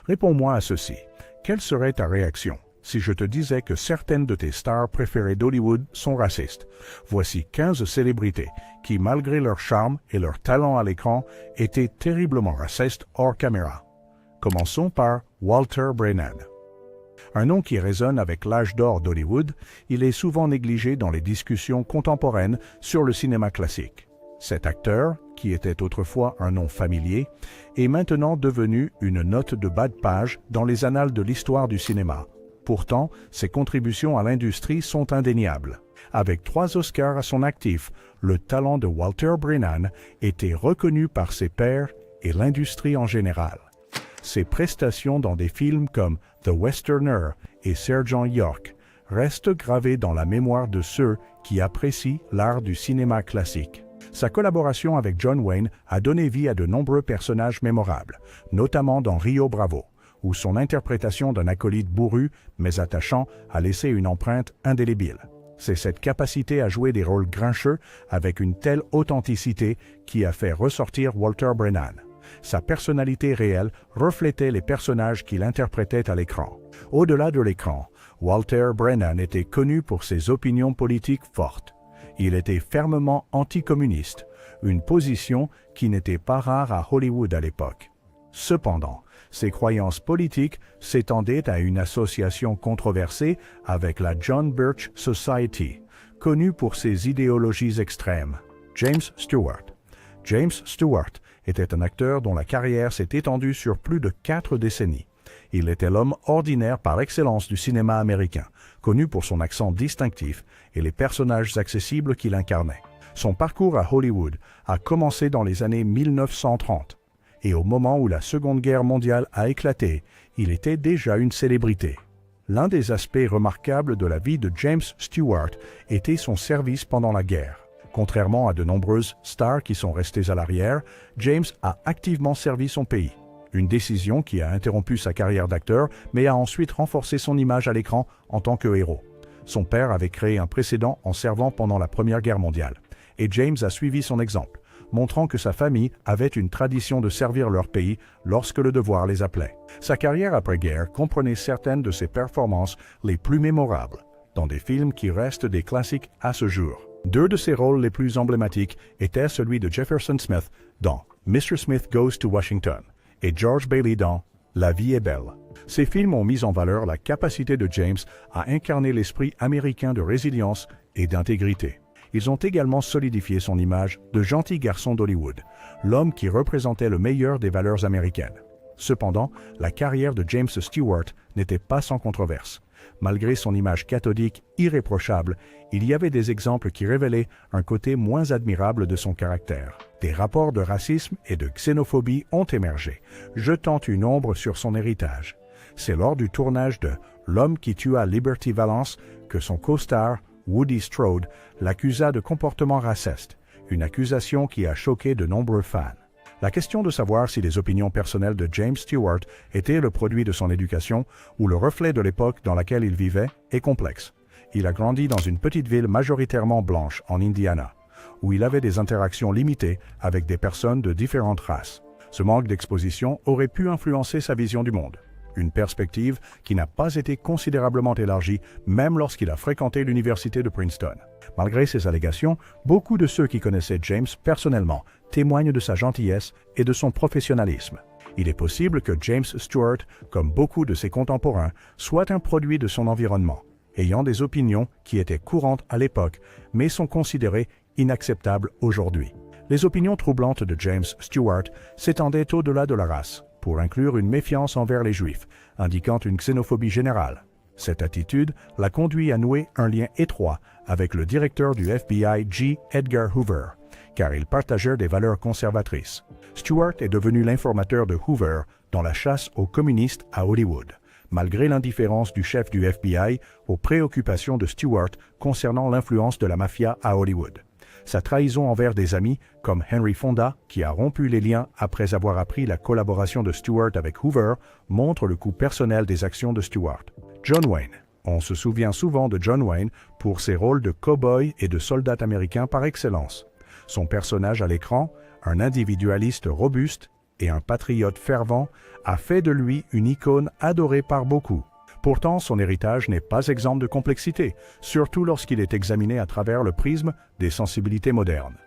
Réponds-moi à ceci. Quelle serait ta réaction si je te disais que certaines de tes stars préférées d'Hollywood sont racistes? Voici 15 célébrités qui, malgré leur charme et leur talent à l'écran, étaient terriblement racistes hors caméra. Commençons par Walter Brennan. Un nom qui résonne avec l'âge d'or d'Hollywood, il est souvent négligé dans les discussions contemporaines sur le cinéma classique. Cet acteur, qui était autrefois un nom familier, est maintenant devenu une note de bas de page dans les annales de l'histoire du cinéma. Pourtant, ses contributions à l'industrie sont indéniables. Avec 3 Oscars à son actif, le talent de Walter Brennan était reconnu par ses pairs et l'industrie en général. Ses prestations dans des films comme The Westerner et Sergent York restent gravées dans la mémoire de ceux qui apprécient l'art du cinéma classique. Sa collaboration avec John Wayne a donné vie à de nombreux personnages mémorables, notamment dans Rio Bravo, où son interprétation d'un acolyte bourru mais attachant a laissé une empreinte indélébile. C'est cette capacité à jouer des rôles grincheux avec une telle authenticité qui a fait ressortir Walter Brennan. Sa personnalité réelle reflétait les personnages qu'il interprétait à l'écran. Au-delà de l'écran, Walter Brennan était connu pour ses opinions politiques fortes. Il était fermement anticommuniste, une position qui n'était pas rare à Hollywood à l'époque. Cependant, ses croyances politiques s'étendaient à une association controversée avec la John Birch Society, connue pour ses idéologies extrêmes. James Stewart. James Stewart était un acteur dont la carrière s'est étendue sur plus de 4 décennies. Il était l'homme ordinaire par excellence du cinéma américain, connu pour son accent distinctif et les personnages accessibles qu'il incarnait. Son parcours à Hollywood a commencé dans les années 1930, et au moment où la Seconde Guerre mondiale a éclaté, il était déjà une célébrité. L'un des aspects remarquables de la vie de James Stewart était son service pendant la guerre. Contrairement à de nombreuses stars qui sont restées à l'arrière, James a activement servi son pays. Une décision qui a interrompu sa carrière d'acteur, mais a ensuite renforcé son image à l'écran en tant que héros. Son père avait créé un précédent en servant pendant la Première Guerre mondiale, et James a suivi son exemple, montrant que sa famille avait une tradition de servir leur pays lorsque le devoir les appelait. Sa carrière après-guerre comprenait certaines de ses performances les plus mémorables, dans des films qui restent des classiques à ce jour. 2 de ses rôles les plus emblématiques étaient celui de Jefferson Smith dans Mr. Smith Goes to Washington et George Bailey dans La vie est belle. Ces films ont mis en valeur la capacité de James à incarner l'esprit américain de résilience et d'intégrité. Ils ont également solidifié son image de gentil garçon d'Hollywood, l'homme qui représentait le meilleur des valeurs américaines. Cependant, la carrière de James Stewart n'était pas sans controverse. Malgré son image cathodique irréprochable, il y avait des exemples qui révélaient un côté moins admirable de son caractère. Des rapports de racisme et de xénophobie ont émergé, jetant une ombre sur son héritage. C'est lors du tournage de L'homme qui tua Liberty Valance que son co-star, Woody Strode, l'accusa de comportement raciste, une accusation qui a choqué de nombreux fans. La question de savoir si les opinions personnelles de James Stewart étaient le produit de son éducation ou le reflet de l'époque dans laquelle il vivait est complexe. Il a grandi dans une petite ville majoritairement blanche en Indiana, où il avait des interactions limitées avec des personnes de différentes races. Ce manque d'exposition aurait pu influencer sa vision du monde, une perspective qui n'a pas été considérablement élargie même lorsqu'il a fréquenté l'université de Princeton. Malgré ces allégations, beaucoup de ceux qui connaissaient James personnellement témoignent de sa gentillesse et de son professionnalisme. Il est possible que James Stewart, comme beaucoup de ses contemporains, soit un produit de son environnement, ayant des opinions qui étaient courantes à l'époque, mais sont considérées inacceptables aujourd'hui. Les opinions troublantes de James Stewart s'étendaient au-delà de la race, pour inclure une méfiance envers les Juifs, indiquant une xénophobie générale. Cette attitude l'a conduit à nouer un lien étroit avec le directeur du FBI J. Edgar Hoover, car ils partageaient des valeurs conservatrices. Stewart est devenu l'informateur de Hoover dans la chasse aux communistes à Hollywood, malgré l'indifférence du chef du FBI aux préoccupations de Stewart concernant l'influence de la mafia à Hollywood. Sa trahison envers des amis, comme Henry Fonda, qui a rompu les liens après avoir appris la collaboration de Stewart avec Hoover, montre le coût personnel des actions de Stewart. John Wayne. On se souvient souvent de John Wayne pour ses rôles de cow-boy et de soldat américain par excellence. Son personnage à l'écran, un individualiste robuste et un patriote fervent, a fait de lui une icône adorée par beaucoup. Pourtant, son héritage n'est pas exempt de complexité, surtout lorsqu'il est examiné à travers le prisme des sensibilités modernes.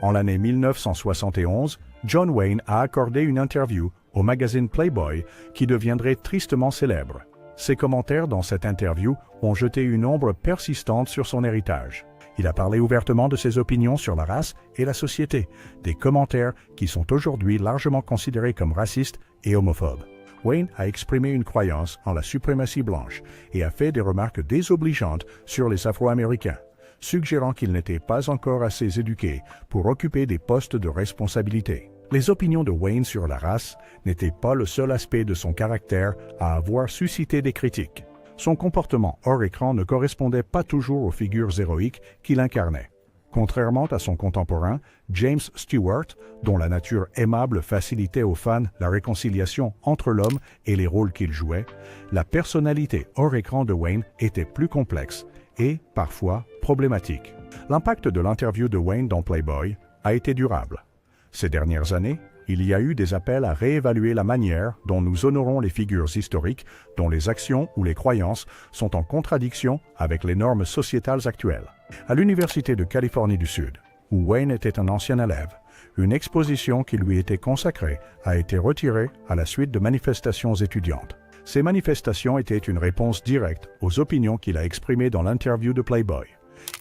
En l'année 1971, John Wayne a accordé une interview au magazine Playboy qui deviendrait tristement célèbre. Ses commentaires dans cette interview ont jeté une ombre persistante sur son héritage. Il a parlé ouvertement de ses opinions sur la race et la société, des commentaires qui sont aujourd'hui largement considérés comme racistes et homophobes. Wayne a exprimé une croyance en la suprématie blanche et a fait des remarques désobligeantes sur les Afro-Américains, suggérant qu'il n'était pas encore assez éduqué pour occuper des postes de responsabilité. Les opinions de Wayne sur la race n'étaient pas le seul aspect de son caractère à avoir suscité des critiques. Son comportement hors écran ne correspondait pas toujours aux figures héroïques qu'il incarnait. Contrairement à son contemporain, James Stewart, dont la nature aimable facilitait aux fans la réconciliation entre l'homme et les rôles qu'il jouait, la personnalité hors écran de Wayne était plus complexe et, parfois, problématique. L'impact de l'interview de Wayne dans Playboy a été durable. Ces dernières années, il y a eu des appels à réévaluer la manière dont nous honorons les figures historiques dont les actions ou les croyances sont en contradiction avec les normes sociétales actuelles. À l'Université de Californie du Sud, où Wayne était un ancien élève, une exposition qui lui était consacrée a été retirée à la suite de manifestations étudiantes. Ces manifestations étaient une réponse directe aux opinions qu'il a exprimées dans l'interview de Playboy.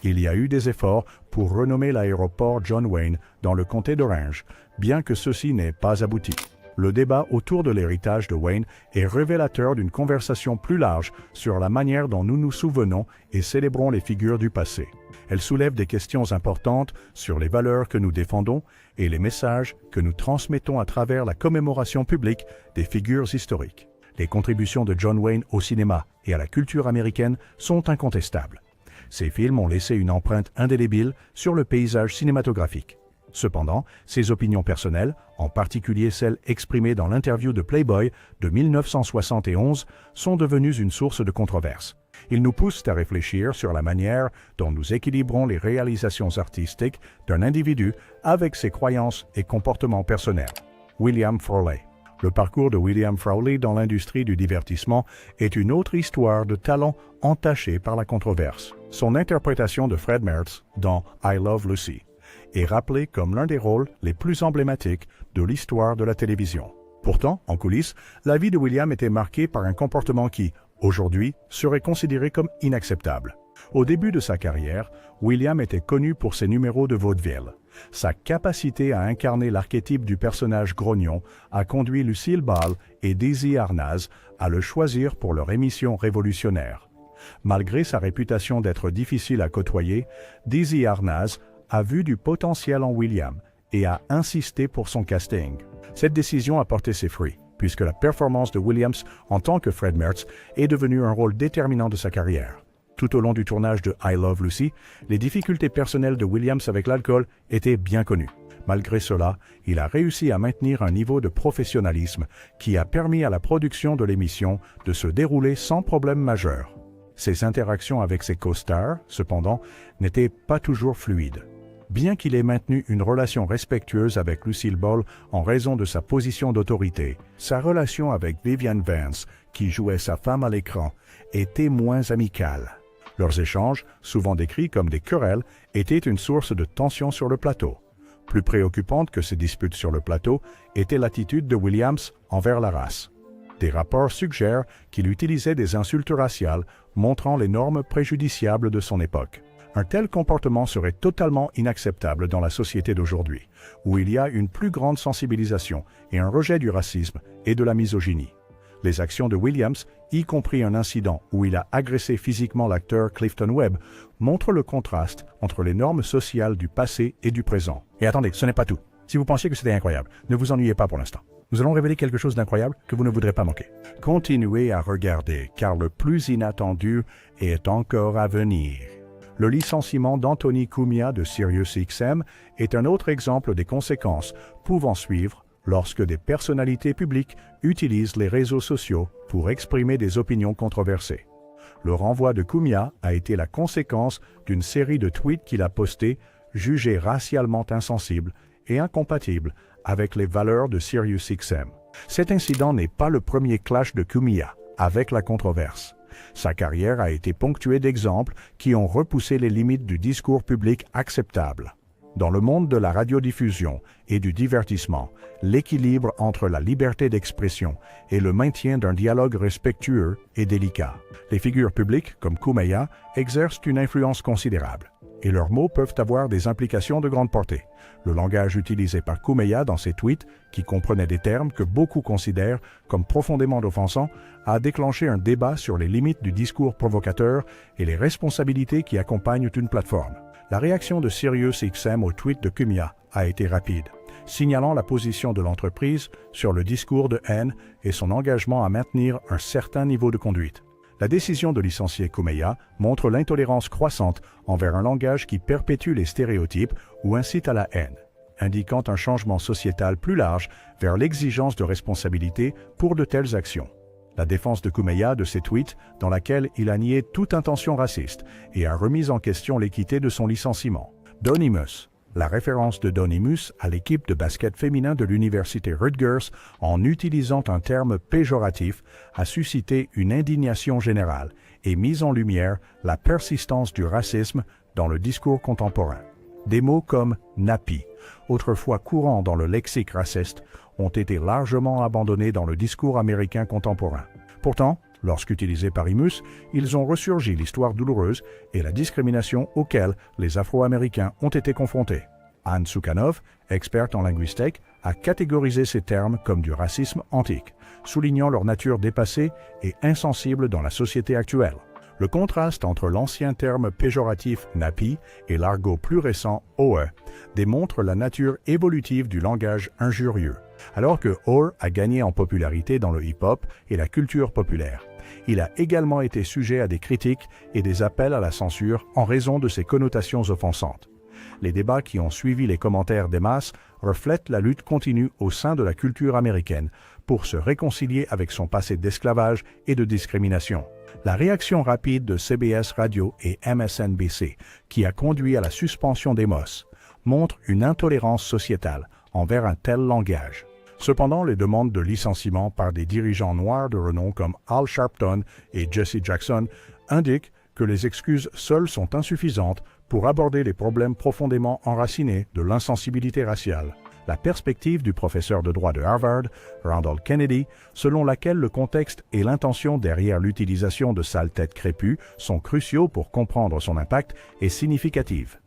Il y a eu des efforts pour renommer l'aéroport John Wayne dans le comté d'Orange, bien que ceci n'ait pas abouti. Le débat autour de l'héritage de Wayne est révélateur d'une conversation plus large sur la manière dont nous nous souvenons et célébrons les figures du passé. Elle soulève des questions importantes sur les valeurs que nous défendons et les messages que nous transmettons à travers la commémoration publique des figures historiques. Les contributions de John Wayne au cinéma et à la culture américaine sont incontestables. Ces films ont laissé une empreinte indélébile sur le paysage cinématographique. Cependant, ses opinions personnelles, en particulier celles exprimées dans l'interview de Playboy de 1971, sont devenues une source de controverse. Ils nous poussent à réfléchir sur la manière dont nous équilibrons les réalisations artistiques d'un individu avec ses croyances et comportements personnels. William Frawley. Le parcours de William Frawley dans l'industrie du divertissement est une autre histoire de talent entachée par la controverse. Son interprétation de Fred Mertz dans I Love Lucy est rappelée comme l'un des rôles les plus emblématiques de l'histoire de la télévision. Pourtant, en coulisses, la vie de William était marquée par un comportement qui, aujourd'hui, serait considéré comme inacceptable. Au début de sa carrière, William était connu pour ses numéros de vaudeville. Sa capacité à incarner l'archétype du personnage grognon a conduit Lucille Ball et Desi Arnaz à le choisir pour leur émission révolutionnaire. Malgré sa réputation d'être difficile à côtoyer, Desi Arnaz a vu du potentiel en William et a insisté pour son casting. Cette décision a porté ses fruits, puisque la performance de Williams en tant que Fred Mertz est devenue un rôle déterminant de sa carrière. Tout au long du tournage de I Love Lucy, les difficultés personnelles de Williams avec l'alcool étaient bien connues. Malgré cela, il a réussi à maintenir un niveau de professionnalisme qui a permis à la production de l'émission de se dérouler sans problème majeur. Ses interactions avec ses co-stars, cependant, n'étaient pas toujours fluides. Bien qu'il ait maintenu une relation respectueuse avec Lucille Ball en raison de sa position d'autorité, sa relation avec Vivian Vance, qui jouait sa femme à l'écran, était moins amicale. Leurs échanges, souvent décrits comme des querelles, étaient une source de tension sur le plateau. Plus préoccupante que ces disputes sur le plateau était l'attitude de Williams envers la race. Des rapports suggèrent qu'il utilisait des insultes raciales, montrant les normes préjudiciables de son époque. Un tel comportement serait totalement inacceptable dans la société d'aujourd'hui, où il y a une plus grande sensibilisation et un rejet du racisme et de la misogynie. Les actions de Williams, y compris un incident où il a agressé physiquement l'acteur Clifton Webb, montrent le contraste entre les normes sociales du passé et du présent. Et attendez, ce n'est pas tout. Si vous pensiez que c'était incroyable, ne vous ennuyez pas pour l'instant. Nous allons révéler quelque chose d'incroyable que vous ne voudrez pas manquer. Continuez à regarder, car le plus inattendu est encore à venir. Le licenciement d'Anthony Cumia de SiriusXM est un autre exemple des conséquences pouvant suivre lorsque des personnalités publiques utilisent les réseaux sociaux pour exprimer des opinions controversées. Le renvoi de Cumia a été la conséquence d'une série de tweets qu'il a postés jugés racialement insensibles et incompatibles avec les valeurs de SiriusXM. Cet incident n'est pas le premier clash de Cummia avec la controverse. Sa carrière a été ponctuée d'exemples qui ont repoussé les limites du discours public acceptable. Dans le monde de la radiodiffusion et du divertissement, l'équilibre entre la liberté d'expression et le maintien d'un dialogue respectueux est délicat. Les figures publiques, comme Cummia, exercent une influence considérable, et leurs mots peuvent avoir des implications de grande portée. Le langage utilisé par Cummia dans ses tweets, qui comprenait des termes que beaucoup considèrent comme profondément offensants, a déclenché un débat sur les limites du discours provocateur et les responsabilités qui accompagnent une plateforme. La réaction de SiriusXM au tweet de Cummia a été rapide, signalant la position de l'entreprise sur le discours de haine et son engagement à maintenir un certain niveau de conduite. La décision de licencier Cummia montre l'intolérance croissante envers un langage qui perpétue les stéréotypes ou incite à la haine, indiquant un changement sociétal plus large vers l'exigence de responsabilité pour de telles actions. La défense de Cummia de ses tweets, dans laquelle il a nié toute intention raciste et a remis en question l'équité de son licenciement. Donimus, la référence de Donimus à l'équipe de basket féminin de l'université Rutgers en utilisant un terme péjoratif, a suscité une indignation générale et mis en lumière la persistance du racisme dans le discours contemporain. Des mots comme « nappy », autrefois courants dans le lexique raciste, ont été largement abandonnés dans le discours américain contemporain. Pourtant, lorsqu'utilisés par Imus, ils ont ressurgi l'histoire douloureuse et la discrimination auxquelles les Afro-Américains ont été confrontés. Anne Sukhanov, experte en linguistique, a catégorisé ces termes comme du racisme antique, soulignant leur nature dépassée et insensible dans la société actuelle. Le contraste entre l'ancien terme péjoratif « nappy » et l'argot plus récent « oe » démontre la nature évolutive du langage injurieux. Alors que Orr a gagné en popularité dans le hip-hop et la culture populaire, il a également été sujet à des critiques et des appels à la censure en raison de ses connotations offensantes. Les débats qui ont suivi les commentaires des masses reflètent la lutte continue au sein de la culture américaine pour se réconcilier avec son passé d'esclavage et de discrimination. La réaction rapide de CBS Radio et MSNBC, qui a conduit à la suspension d'Amos, montre une intolérance sociétale envers un tel langage. Cependant, les demandes de licenciement par des dirigeants noirs de renom comme Al Sharpton et Jesse Jackson indiquent que les excuses seules sont insuffisantes pour aborder les problèmes profondément enracinés de l'insensibilité raciale. La perspective du professeur de droit de Harvard, Randall Kennedy, selon laquelle le contexte et l'intention derrière l'utilisation de sales têtes crépues sont cruciaux pour comprendre son impact, est significative.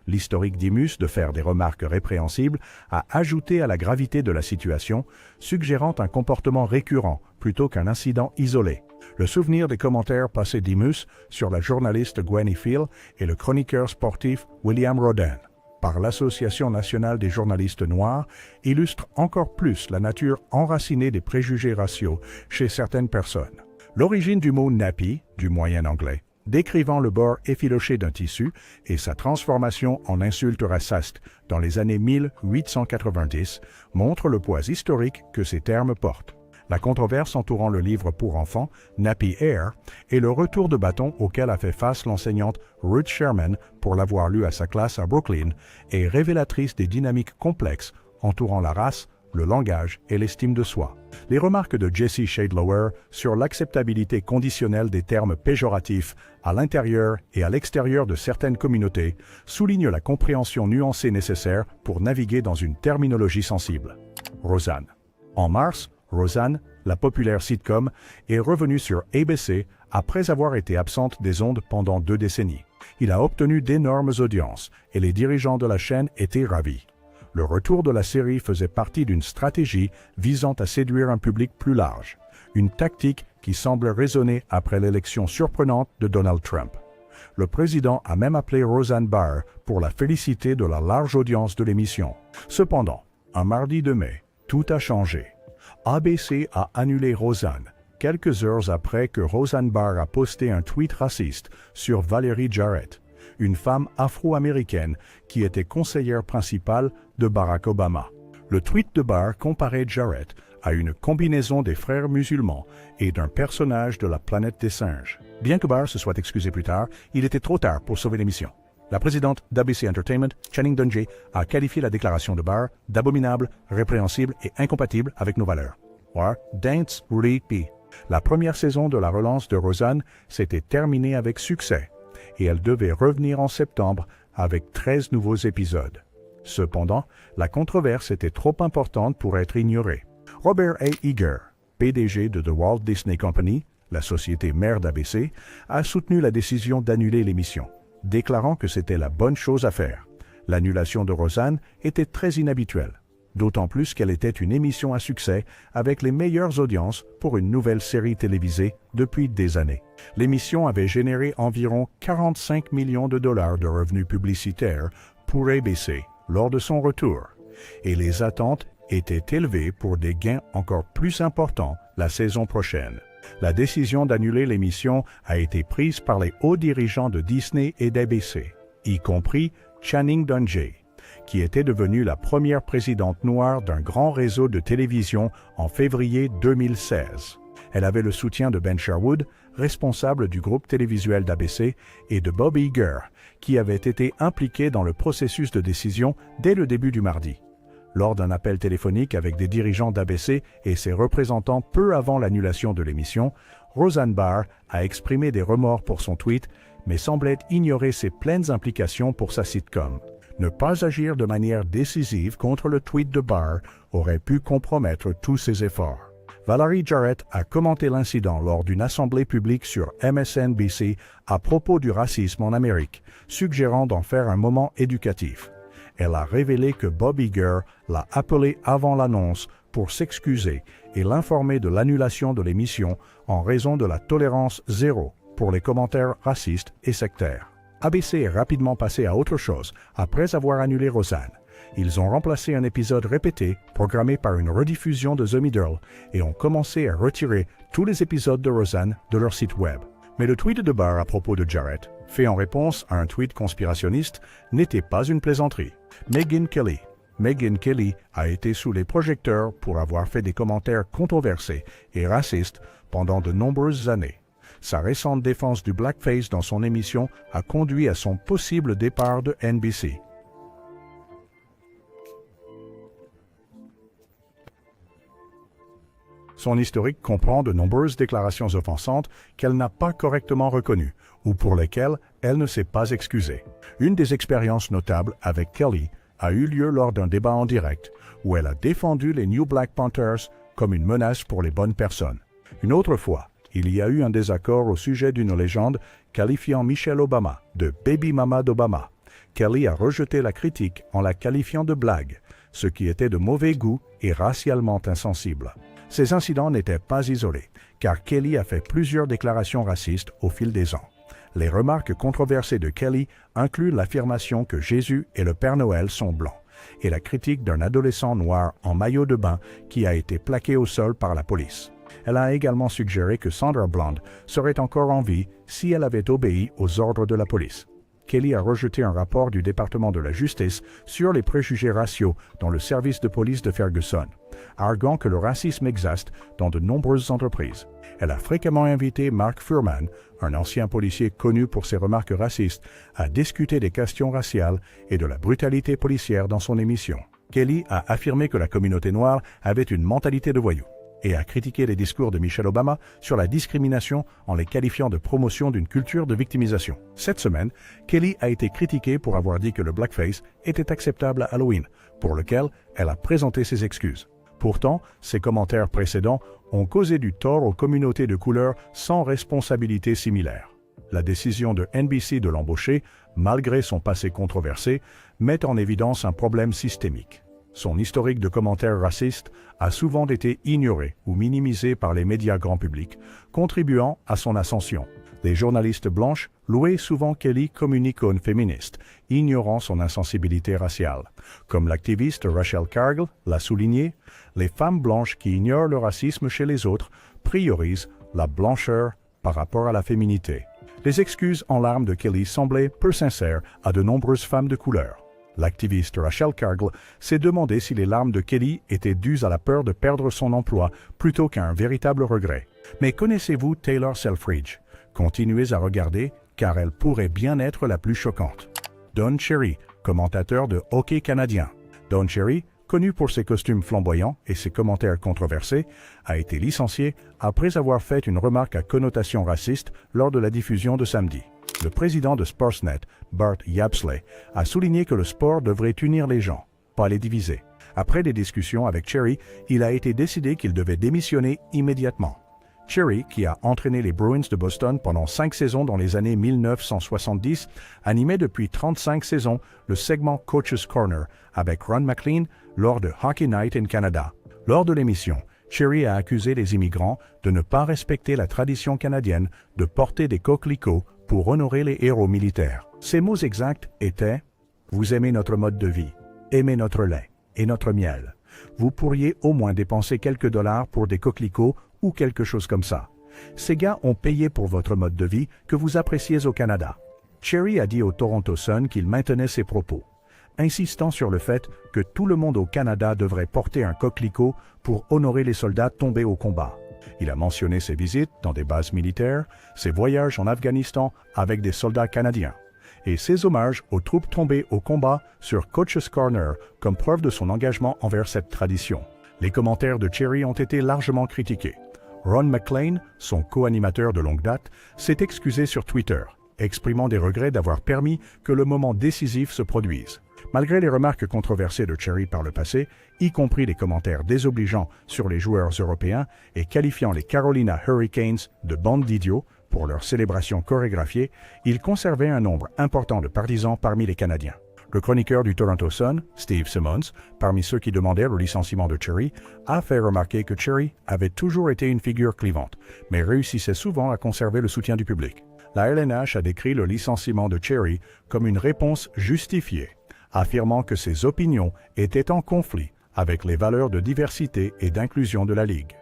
L'historique d'Imus de faire des remarques répréhensibles a ajouté à la gravité de la situation, suggérant un comportement récurrent plutôt qu'un incident isolé. Le souvenir des commentaires passés d'Imus sur la journaliste Gwenny Phil et le chroniqueur sportif William Rodin par l'Association nationale des journalistes noirs illustre encore plus la nature enracinée des préjugés raciaux chez certaines personnes. L'origine du mot « nappy » du moyen anglais, décrivant le bord effiloché d'un tissu et sa transformation en insulte raciste dans les années 1890, montre le poids historique que ces termes portent. La controverse entourant le livre pour enfants, Nappy Hair, est le retour de bâton auquel a fait face l'enseignante Ruth Sherman pour l'avoir lu à sa classe à Brooklyn, est révélatrice des dynamiques complexes entourant la race, le langage et l'estime de soi. Les remarques de Jesse Shadlower sur l'acceptabilité conditionnelle des termes péjoratifs à l'intérieur et à l'extérieur de certaines communautés soulignent la compréhension nuancée nécessaire pour naviguer dans une terminologie sensible. Roseanne. En mars, Roseanne, la populaire sitcom, est revenue sur ABC après avoir été absente des ondes pendant 2 décennies. Il a obtenu d'énormes audiences et les dirigeants de la chaîne étaient ravis. Le retour de la série faisait partie d'une stratégie visant à séduire un public plus large, une tactique qui semble résonner après l'élection surprenante de Donald Trump. Le président a même appelé Roseanne Barr pour la féliciter de la large audience de l'émission. Cependant, un mardi de mai, tout a changé. ABC a annulé Roseanne, quelques heures après que Roseanne Barr a posté un tweet raciste sur Valerie Jarrett, une femme afro-américaine qui était conseillère principale de Barack Obama. Le tweet de Barr comparait Jarrett à une combinaison des frères musulmans et d'un personnage de la planète des singes. Bien que Barr se soit excusé plus tard, il était trop tard pour sauver l'émission. La présidente d'ABC Entertainment, Channing Dungey, a qualifié la déclaration de Barr d'abominable, répréhensible et incompatible avec nos valeurs. Or, Dance Repeat. La première saison de la relance de Roseanne s'était terminée avec succès et elle devait revenir en septembre avec 13 nouveaux épisodes. Cependant, la controverse était trop importante pour être ignorée. Robert A. Iger, PDG de The Walt Disney Company, la société mère d'ABC, a soutenu la décision d'annuler l'émission, déclarant que c'était la bonne chose à faire. L'annulation de Roseanne était très inhabituelle, d'autant plus qu'elle était une émission à succès avec les meilleures audiences pour une nouvelle série télévisée depuis des années. L'émission avait généré environ 45 millions de dollars de revenus publicitaires pour ABC lors de son retour, et les attentes étaient élevées pour des gains encore plus importants la saison prochaine. La décision d'annuler l'émission a été prise par les hauts dirigeants de Disney et d'ABC, y compris Channing Dungey, qui était devenue la première présidente noire d'un grand réseau de télévision en février 2016. Elle avait le soutien de Ben Sherwood, responsable du groupe télévisuel d'ABC, et de Bob Iger, qui avait été impliqué dans le processus de décision dès le début du mardi. Lors d'un appel téléphonique avec des dirigeants d'ABC et ses représentants peu avant l'annulation de l'émission, Roseanne Barr a exprimé des remords pour son tweet, mais semblait ignorer ses pleines implications pour sa sitcom. Ne pas agir de manière décisive contre le tweet de Barr aurait pu compromettre tous ses efforts. Valerie Jarrett a commenté l'incident lors d'une assemblée publique sur MSNBC à propos du racisme en Amérique, suggérant d'en faire un moment éducatif. Elle a révélé que Bob Iger l'a appelé avant l'annonce pour s'excuser et l'informer de l'annulation de l'émission en raison de la tolérance zéro pour les commentaires racistes et sectaires. ABC est rapidement passé à autre chose après avoir annulé Roseanne. Ils ont remplacé un épisode répété, programmé par une rediffusion de The Middle, et ont commencé à retirer tous les épisodes de Roseanne de leur site web. Mais le tweet de Barr à propos de Jarrett, fait en réponse à un tweet conspirationniste, n'était pas une plaisanterie. Megyn Kelly a été sous les projecteurs pour avoir fait des commentaires controversés et racistes pendant de nombreuses années. Sa récente défense du blackface dans son émission a conduit à son possible départ de NBC. Son historique comprend de nombreuses déclarations offensantes qu'elle n'a pas correctement reconnues ou pour lesquelles elle ne s'est pas excusée. Une des expériences notables avec Kelly a eu lieu lors d'un débat en direct où elle a défendu les New Black Panthers comme une menace pour les bonnes personnes. Une autre fois, il y a eu un désaccord au sujet d'une légende qualifiant Michelle Obama de « baby mama d'Obama ». Kelly a rejeté la critique en la qualifiant de blague, ce qui était de mauvais goût et racialement insensible. Ces incidents n'étaient pas isolés, car Kelly a fait plusieurs déclarations racistes au fil des ans. Les remarques controversées de Kelly incluent l'affirmation que Jésus et le Père Noël sont blancs, et la critique d'un adolescent noir en maillot de bain qui a été plaqué au sol par la police. Elle a également suggéré que Sandra Bland serait encore en vie si elle avait obéi aux ordres de la police. Kelly a rejeté un rapport du département de la justice sur les préjugés raciaux dans le service de police de Ferguson, arguant que le racisme existe dans de nombreuses entreprises. Elle a fréquemment invité Mark Fuhrman, un ancien policier connu pour ses remarques racistes, à discuter des questions raciales et de la brutalité policière dans son émission. Kelly a affirmé que la communauté noire avait une mentalité de voyou et a critiqué les discours de Michelle Obama sur la discrimination en les qualifiant de promotion d'une culture de victimisation. Cette semaine, Kelly a été critiquée pour avoir dit que le blackface était acceptable à Halloween, pour lequel elle a présenté ses excuses. Pourtant, ses commentaires précédents ont causé du tort aux communautés de couleur sans responsabilité similaire. La décision de NBC de l'embaucher, malgré son passé controversé, met en évidence un problème systémique. Son historique de commentaires racistes a souvent été ignoré ou minimisé par les médias grand public, contribuant à son ascension. Les journalistes blanches louaient souvent Kelly comme une icône féministe, ignorant son insensibilité raciale. Comme l'activiste Rachel Cargle l'a souligné, les femmes blanches qui ignorent le racisme chez les autres priorisent la blancheur par rapport à la féminité. Les excuses en larmes de Kelly semblaient peu sincères à de nombreuses femmes de couleur. L'activiste Rachel Cargle s'est demandé si les larmes de Kelly étaient dues à la peur de perdre son emploi plutôt qu'à un véritable regret. Mais connaissez-vous Taylor Selfridge? Continuez à regarder, car elle pourrait bien être la plus choquante. Don Cherry, commentateur de hockey canadien. Don Cherry, connu pour ses costumes flamboyants et ses commentaires controversés, a été licencié après avoir fait une remarque à connotation raciste lors de la diffusion de samedi. Le président de Sportsnet, Bart Yapsley, a souligné que le sport devrait unir les gens, pas les diviser. Après des discussions avec Cherry, il a été décidé qu'il devait démissionner immédiatement. Cherry, qui a entraîné les Bruins de Boston pendant 5 saisons dans les années 1970, animait depuis 35 saisons le segment Coach's Corner avec Ron MacLean lors de Hockey Night in Canada. Lors de l'émission, Cherry a accusé les immigrants de ne pas respecter la tradition canadienne de porter des coquelicots pour honorer les héros militaires. Ses mots exacts étaient « Vous aimez notre mode de vie, aimez notre lait et notre miel. Vous pourriez au moins dépenser quelques dollars pour des coquelicots ou quelque chose comme ça. Ces gars ont payé pour votre mode de vie que vous appréciez au Canada. » Cherry a dit au Toronto Sun qu'il maintenait ses propos, insistant sur le fait que tout le monde au Canada devrait porter un coquelicot pour honorer les soldats tombés au combat. Il a mentionné ses visites dans des bases militaires, ses voyages en Afghanistan avec des soldats canadiens, et ses hommages aux troupes tombées au combat sur Coach's Corner comme preuve de son engagement envers cette tradition. Les commentaires de Cherry ont été largement critiqués. Ron MacLean, son co-animateur de longue date, s'est excusé sur Twitter, exprimant des regrets d'avoir permis que le moment décisif se produise. Malgré les remarques controversées de Cherry par le passé, y compris les commentaires désobligeants sur les joueurs européens et qualifiant les Carolina Hurricanes de bande d'idiots pour leurs célébrations chorégraphiées, il conservait un nombre important de partisans parmi les Canadiens. Le chroniqueur du Toronto Sun, Steve Simmons, parmi ceux qui demandaient le licenciement de Cherry, a fait remarquer que Cherry avait toujours été une figure clivante, mais réussissait souvent à conserver le soutien du public. La LNH a décrit le licenciement de Cherry comme une réponse justifiée, affirmant que ses opinions étaient en conflit avec les valeurs de diversité et d'inclusion de la Ligue.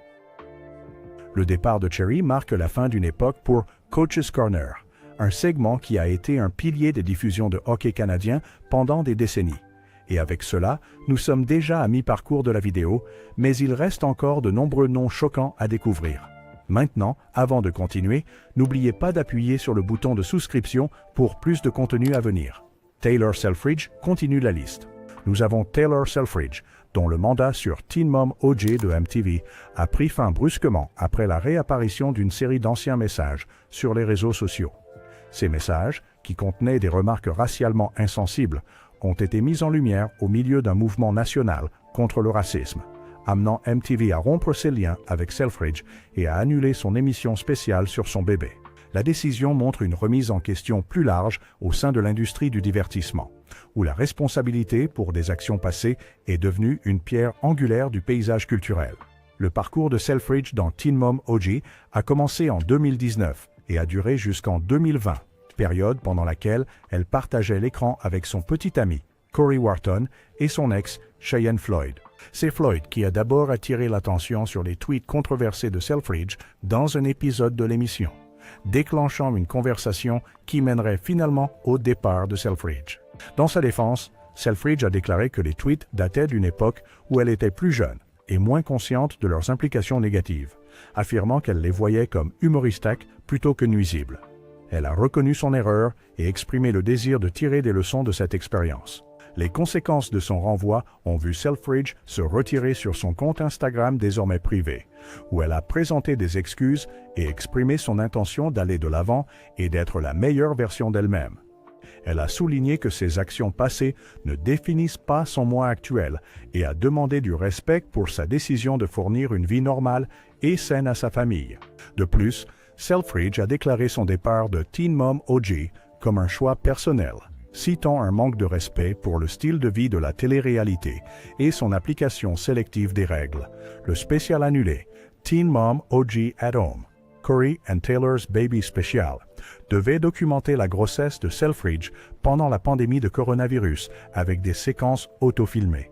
Le départ de Cherry marque la fin d'une époque pour Coach's Corner, un segment qui a été un pilier des diffusions de hockey canadien pendant des décennies. Et avec cela, nous sommes déjà à mi-parcours de la vidéo, mais il reste encore de nombreux noms choquants à découvrir. Maintenant, avant de continuer, n'oubliez pas d'appuyer sur le bouton de souscription pour plus de contenu à venir. Taylor Selfridge continue la liste. Nous avons Taylor Selfridge, dont le mandat sur Teen Mom OJ de MTV a pris fin brusquement après la réapparition d'une série d'anciens messages sur les réseaux sociaux. Ces messages, qui contenaient des remarques racialement insensibles, ont été mis en lumière au milieu d'un mouvement national contre le racisme, amenant MTV à rompre ses liens avec Selfridge et à annuler son émission spéciale sur son bébé. La décision montre une remise en question plus large au sein de l'industrie du divertissement, où la responsabilité pour des actions passées est devenue une pierre angulaire du paysage culturel. Le parcours de Selfridge dans Teen Mom OJ a commencé en 2019 et a duré jusqu'en 2020, période pendant laquelle elle partageait l'écran avec son petit ami, Corey Wharton, et son ex, Cheyenne Floyd. C'est Floyd qui a d'abord attiré l'attention sur les tweets controversés de Selfridge dans un épisode de l'émission, déclenchant une conversation qui mènerait finalement au départ de Selfridge. Dans sa défense, Selfridge a déclaré que les tweets dataient d'une époque où elle était plus jeune et moins consciente de leurs implications négatives, affirmant qu'elle les voyait comme humoristiques plutôt que nuisibles. Elle a reconnu son erreur et exprimé le désir de tirer des leçons de cette expérience. Les conséquences de son renvoi ont vu Selfridge se retirer sur son compte Instagram désormais privé, où elle a présenté des excuses et exprimé son intention d'aller de l'avant et d'être la meilleure version d'elle-même. Elle a souligné que ses actions passées ne définissent pas son moi actuel et a demandé du respect pour sa décision de fournir une vie normale et saine à sa famille. De plus, Selfridge a déclaré son départ de Teen Mom OJ comme un choix personnel, citant un manque de respect pour le style de vie de la télé-réalité et son application sélective des règles. Le spécial annulé, Teen Mom OJ at Home, Corey and Taylor's Baby Special, devait documenter la grossesse de Selfridge pendant la pandémie de coronavirus avec des séquences autofilmées.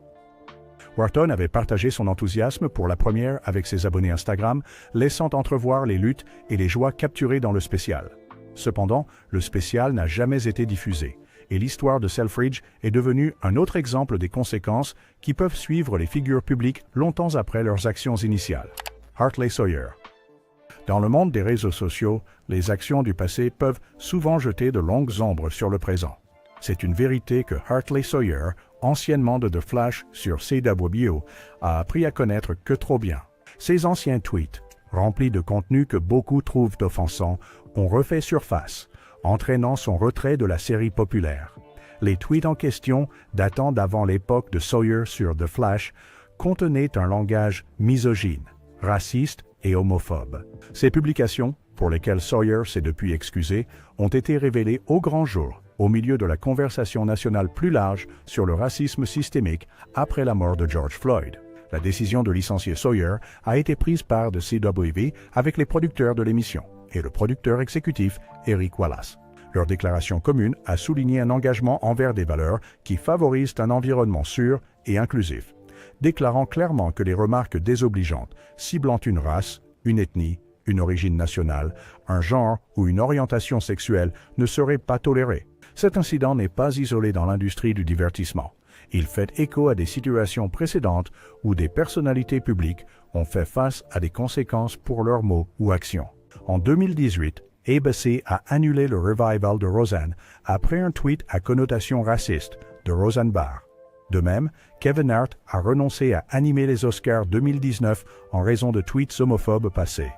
Wharton avait partagé son enthousiasme pour la première avec ses abonnés Instagram, laissant entrevoir les luttes et les joies capturées dans le spécial. Cependant, le spécial n'a jamais été diffusé, et l'histoire de Selfridge est devenue un autre exemple des conséquences qui peuvent suivre les figures publiques longtemps après leurs actions initiales. Hartley Sawyer. Dans le monde des réseaux sociaux, les actions du passé peuvent souvent jeter de longues ombres sur le présent. C'est une vérité que Hartley Sawyer, anciennement de The Flash sur CW, a appris à connaître que trop bien. Ces anciens tweets, remplis de contenu que beaucoup trouvent offensant, ont refait surface, entraînant son retrait de la série populaire. Les tweets en question, datant d'avant l'époque de Sawyer sur The Flash, contenaient un langage misogyne, raciste et homophobe. Ces publications, pour lesquelles Sawyer s'est depuis excusé, ont été révélées au grand jour, au milieu de la conversation nationale plus large sur le racisme systémique après la mort de George Floyd. La décision de licencier Sawyer a été prise par The CW avec les producteurs de l'émission et le producteur exécutif Eric Wallace. Leur déclaration commune a souligné un engagement envers des valeurs qui favorisent un environnement sûr et inclusif, déclarant clairement que les remarques désobligeantes, ciblant une race, une ethnie, une origine nationale, un genre ou une orientation sexuelle ne seraient pas tolérées. Cet incident n'est pas isolé dans l'industrie du divertissement. Il fait écho à des situations précédentes où des personnalités publiques ont fait face à des conséquences pour leurs mots ou actions. En 2018, ABC a annulé le revival de Roseanne après un tweet à connotation raciste de Roseanne Barr. De même, Kevin Hart a renoncé à animer les Oscars 2019 en raison de tweets homophobes passés.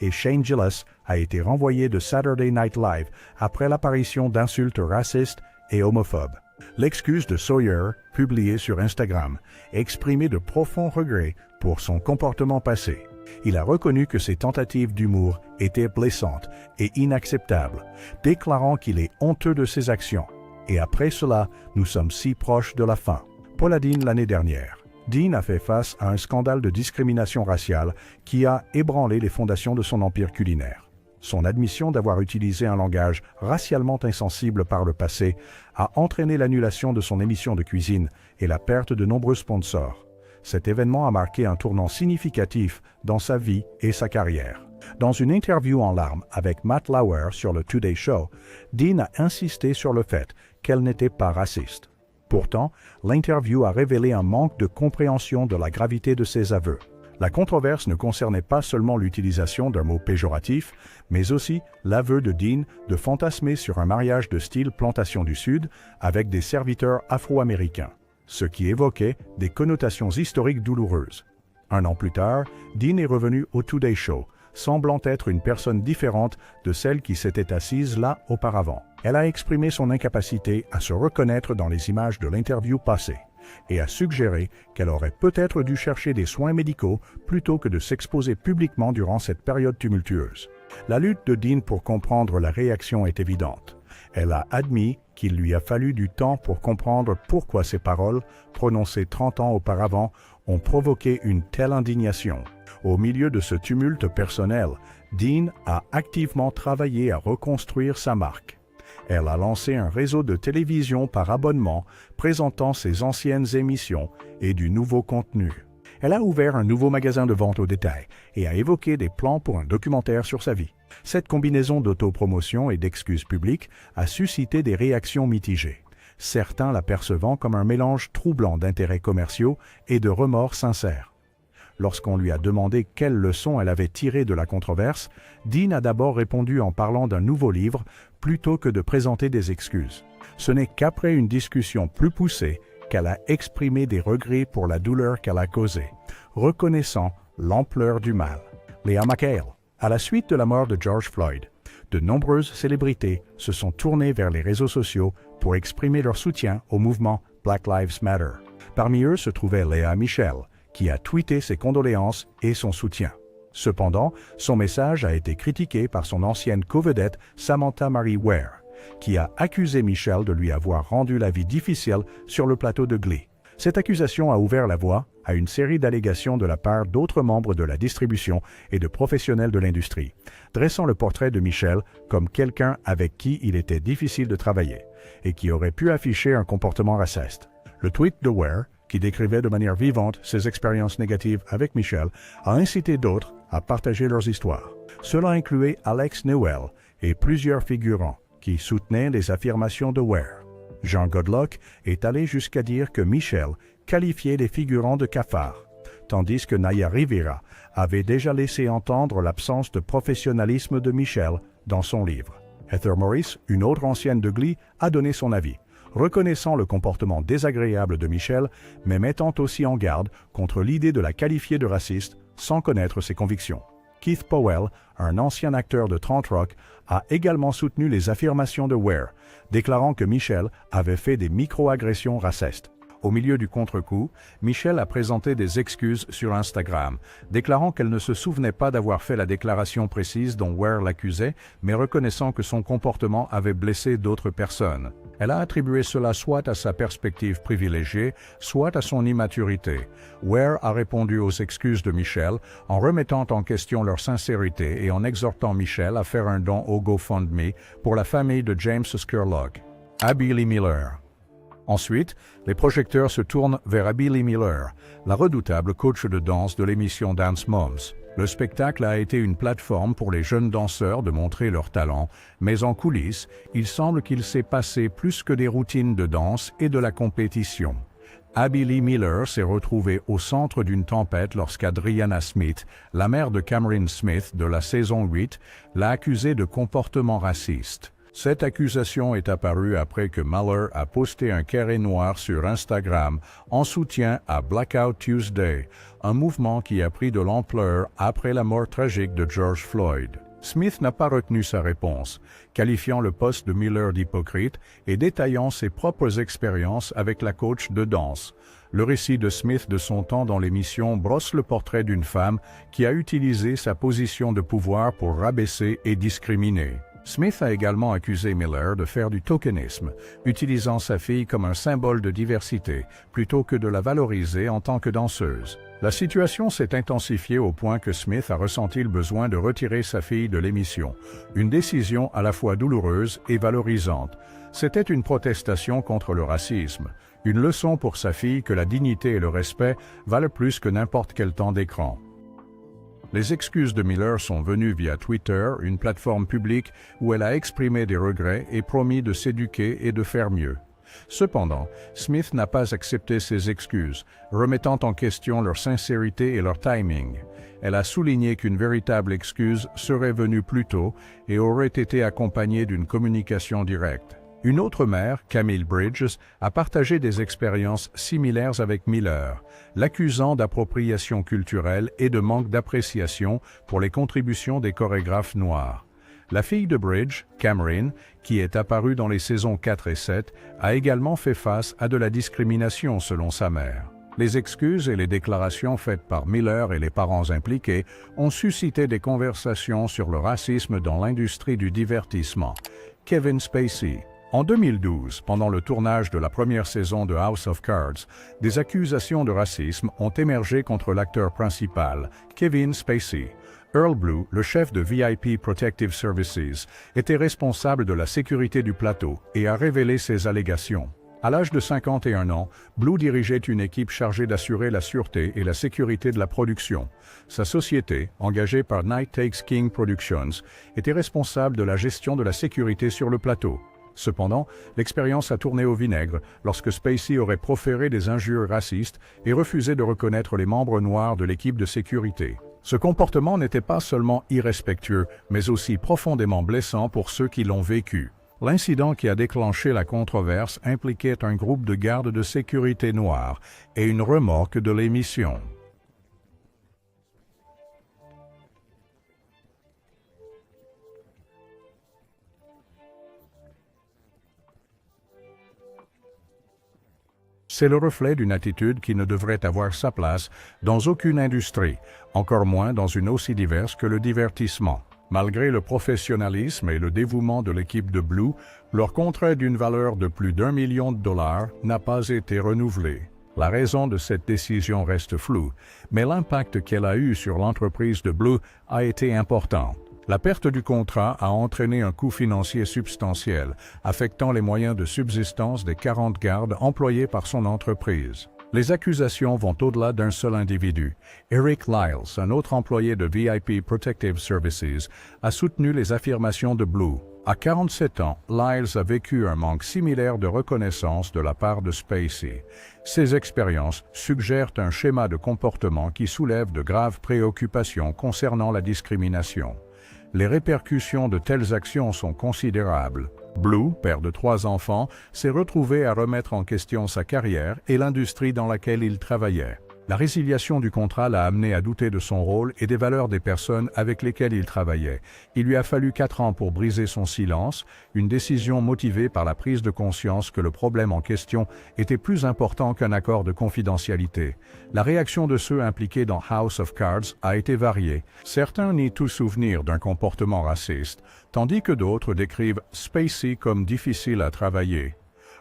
Et Shane Gillis a été renvoyé de Saturday Night Live après l'apparition d'insultes racistes et homophobes. L'excuse de Sawyer, publiée sur Instagram, exprimait de profonds regrets pour son comportement passé. Il a reconnu que ses tentatives d'humour étaient blessantes et inacceptables, déclarant qu'il est honteux de ses actions. Et après cela, nous sommes si proches de la fin. Paula Deen l'année dernière. Deen a fait face à un scandale de discrimination raciale qui a ébranlé les fondations de son empire culinaire. Son admission d'avoir utilisé un langage racialement insensible par le passé a entraîné l'annulation de son émission de cuisine et la perte de nombreux sponsors. Cet événement a marqué un tournant significatif dans sa vie et sa carrière. Dans une interview en larmes avec Matt Lauer sur le Today Show, Deen a insisté sur le fait qu'elle n'était pas raciste. Pourtant, l'interview a révélé un manque de compréhension de la gravité de ses aveux. La controverse ne concernait pas seulement l'utilisation d'un mot péjoratif, mais aussi l'aveu de Deen de fantasmer sur un mariage de style plantation du Sud avec des serviteurs afro-américains, ce qui évoquait des connotations historiques douloureuses. Un an plus tard, Deen est revenu au Today Show, semblant être une personne différente de celle qui s'était assise là auparavant. Elle a exprimé son incapacité à se reconnaître dans les images de l'interview passée et a suggéré qu'elle aurait peut-être dû chercher des soins médicaux plutôt que de s'exposer publiquement durant cette période tumultueuse. La lutte de Deen pour comprendre la réaction est évidente. Elle a admis qu'il lui a fallu du temps pour comprendre pourquoi ses paroles, prononcées 30 ans auparavant, ont provoqué une telle indignation. Au milieu de ce tumulte personnel, Deen a activement travaillé à reconstruire sa marque. Elle a lancé un réseau de télévision par abonnement présentant ses anciennes émissions et du nouveau contenu. Elle a ouvert un nouveau magasin de vente au détail et a évoqué des plans pour un documentaire sur sa vie. Cette combinaison d'autopromotion et d'excuses publiques a suscité des réactions mitigées, certains l'apercevant comme un mélange troublant d'intérêts commerciaux et de remords sincères. Lorsqu'on lui a demandé quelles leçons elle avait tirées de la controverse, Deen a d'abord répondu en parlant d'un nouveau livre plutôt que de présenter des excuses. Ce n'est qu'après une discussion plus poussée qu'elle a exprimé des regrets pour la douleur qu'elle a causée, reconnaissant l'ampleur du mal. Lea McHale. À la suite de la mort de George Floyd, de nombreuses célébrités se sont tournées vers les réseaux sociaux pour exprimer leur soutien au mouvement Black Lives Matter. Parmi eux se trouvait Lea Michele, qui a tweeté ses condoléances et son soutien. Cependant, son message a été critiqué par son ancienne co-vedette Samantha Marie Ware, qui a accusé Michele de lui avoir rendu la vie difficile sur le plateau de Glee. Cette accusation a ouvert la voie à une série d'allégations de la part d'autres membres de la distribution et de professionnels de l'industrie, dressant le portrait de Michele comme quelqu'un avec qui il était difficile de travailler et qui aurait pu afficher un comportement raciste. Le tweet de Ware, qui décrivait de manière vivante ses expériences négatives avec Michele, a incité d'autres à partager leurs histoires. Cela incluait Alex Newell et plusieurs figurants qui soutenaient les affirmations de Ware. Jean Godlock est allé jusqu'à dire que Michele qualifiait les figurants de cafards, tandis que Naya Rivera avait déjà laissé entendre l'absence de professionnalisme de Michele dans son livre. Heather Morris, une autre ancienne de Glee, a donné son avis, reconnaissant le comportement désagréable de Michelle, mais mettant aussi en garde contre l'idée de la qualifier de raciste sans connaître ses convictions. Keith Powell, un ancien acteur de 30 Rock, a également soutenu les affirmations de Ware, déclarant que Michelle avait fait des micro-agressions racistes. Au milieu du contre-coup, Michelle a présenté des excuses sur Instagram, déclarant qu'elle ne se souvenait pas d'avoir fait la déclaration précise dont Ware l'accusait, mais reconnaissant que son comportement avait blessé d'autres personnes. Elle a attribué cela soit à sa perspective privilégiée, soit à son immaturité. Ware a répondu aux excuses de Michelle en remettant en question leur sincérité et en exhortant Michelle à faire un don au GoFundMe pour la famille de James Scurlock. Abby Lee Miller. Ensuite, les projecteurs se tournent vers Abby Lee Miller, la redoutable coach de danse de l'émission Dance Moms. Le spectacle a été une plateforme pour les jeunes danseurs de montrer leur talent, mais en coulisses, il semble qu'il s'est passé plus que des routines de danse et de la compétition. Abby Lee Miller s'est retrouvée au centre d'une tempête lorsqu'Adriana Smith, la mère de Cameron Smith de la saison 8, l'a accusée de comportement raciste. Cette accusation est apparue après que Miller a posté un carré noir sur Instagram en soutien à Blackout Tuesday, un mouvement qui a pris de l'ampleur après la mort tragique de George Floyd. Smith n'a pas retenu sa réponse, qualifiant le post de Miller d'hypocrite et détaillant ses propres expériences avec la coach de danse. Le récit de Smith de son temps dans l'émission brosse le portrait d'une femme qui a utilisé sa position de pouvoir pour rabaisser et discriminer. Smith a également accusé Miller de faire du tokenisme, utilisant sa fille comme un symbole de diversité, plutôt que de la valoriser en tant que danseuse. La situation s'est intensifiée au point que Smith a ressenti le besoin de retirer sa fille de l'émission, une décision à la fois douloureuse et valorisante. C'était une protestation contre le racisme, une leçon pour sa fille que la dignité et le respect valent plus que n'importe quel temps d'écran. Les excuses de Miller sont venues via Twitter, une plateforme publique où elle a exprimé des regrets et promis de s'éduquer et de faire mieux. Cependant, Smith n'a pas accepté ces excuses, remettant en question leur sincérité et leur timing. Elle a souligné qu'une véritable excuse serait venue plus tôt et aurait été accompagnée d'une communication directe. Une autre mère, Camille Bridges, a partagé des expériences similaires avec Miller, l'accusant d'appropriation culturelle et de manque d'appréciation pour les contributions des chorégraphes noirs. La fille de Bridge, Cameron, qui est apparue dans les saisons 4 et 7, a également fait face à de la discrimination selon sa mère. Les excuses et les déclarations faites par Miller et les parents impliqués ont suscité des conversations sur le racisme dans l'industrie du divertissement. Kevin Spacey. En 2012, pendant le tournage de la première saison de House of Cards, des accusations de racisme ont émergé contre l'acteur principal, Kevin Spacey. Earl Blue, le chef de VIP Protective Services, était responsable de la sécurité du plateau et a révélé ces allégations. À l'âge de 51 ans, Blue dirigeait une équipe chargée d'assurer la sûreté et la sécurité de la production. Sa société, engagée par Night Takes King Productions, était responsable de la gestion de la sécurité sur le plateau. Cependant, l'expérience a tourné au vinaigre lorsque Spacey aurait proféré des injures racistes et refusé de reconnaître les membres noirs de l'équipe de sécurité. Ce comportement n'était pas seulement irrespectueux, mais aussi profondément blessant pour ceux qui l'ont vécu. L'incident qui a déclenché la controverse impliquait un groupe de gardes de sécurité noirs et une remorque de l'émission. C'est le reflet d'une attitude qui ne devrait avoir sa place dans aucune industrie, encore moins dans une aussi diverse que le divertissement. Malgré le professionnalisme et le dévouement de l'équipe de Blue, leur contrat d'une valeur de plus d'1 million de dollars n'a pas été renouvelé. La raison de cette décision reste floue, mais l'impact qu'elle a eu sur l'entreprise de Blue a été important. La perte du contrat a entraîné un coût financier substantiel, affectant les moyens de subsistance des 40 gardes employés par son entreprise. Les accusations vont au-delà d'un seul individu. Eric Lyles, un autre employé de VIP Protective Services, a soutenu les affirmations de Blue. À 47 ans, Lyles a vécu un manque similaire de reconnaissance de la part de Spacey. Ces expériences suggèrent un schéma de comportement qui soulève de graves préoccupations concernant la discrimination. Les répercussions de telles actions sont considérables. Blue, père de 3 enfants, s'est retrouvé à remettre en question sa carrière et l'industrie dans laquelle il travaillait. La résiliation du contrat l'a amené à douter de son rôle et des valeurs des personnes avec lesquelles il travaillait. Il lui a fallu 4 ans pour briser son silence, une décision motivée par la prise de conscience que le problème en question était plus important qu'un accord de confidentialité. La réaction de ceux impliqués dans House of Cards a été variée. Certains nient tout souvenir d'un comportement raciste, tandis que d'autres décrivent Spacey comme difficile à travailler.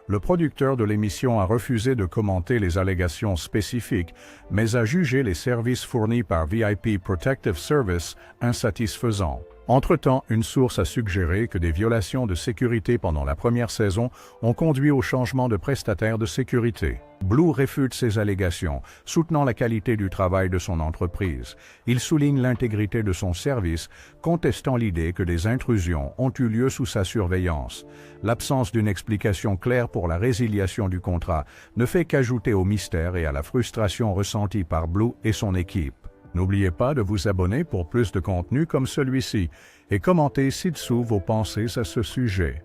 Le producteur de l'émission a refusé de commenter les allégations spécifiques, mais a jugé les services fournis par VIP Protective Service insatisfaisants. Entre-temps, une source a suggéré que des violations de sécurité pendant la première saison ont conduit au changement de prestataire de sécurité. Blue réfute ces allégations, soutenant la qualité du travail de son entreprise. Il souligne l'intégrité de son service, contestant l'idée que des intrusions ont eu lieu sous sa surveillance. L'absence d'une explication claire pour la résiliation du contrat ne fait qu'ajouter au mystère et à la frustration ressentie par Blue et son équipe. N'oubliez pas de vous abonner pour plus de contenu comme celui-ci et commentez ci-dessous vos pensées à ce sujet.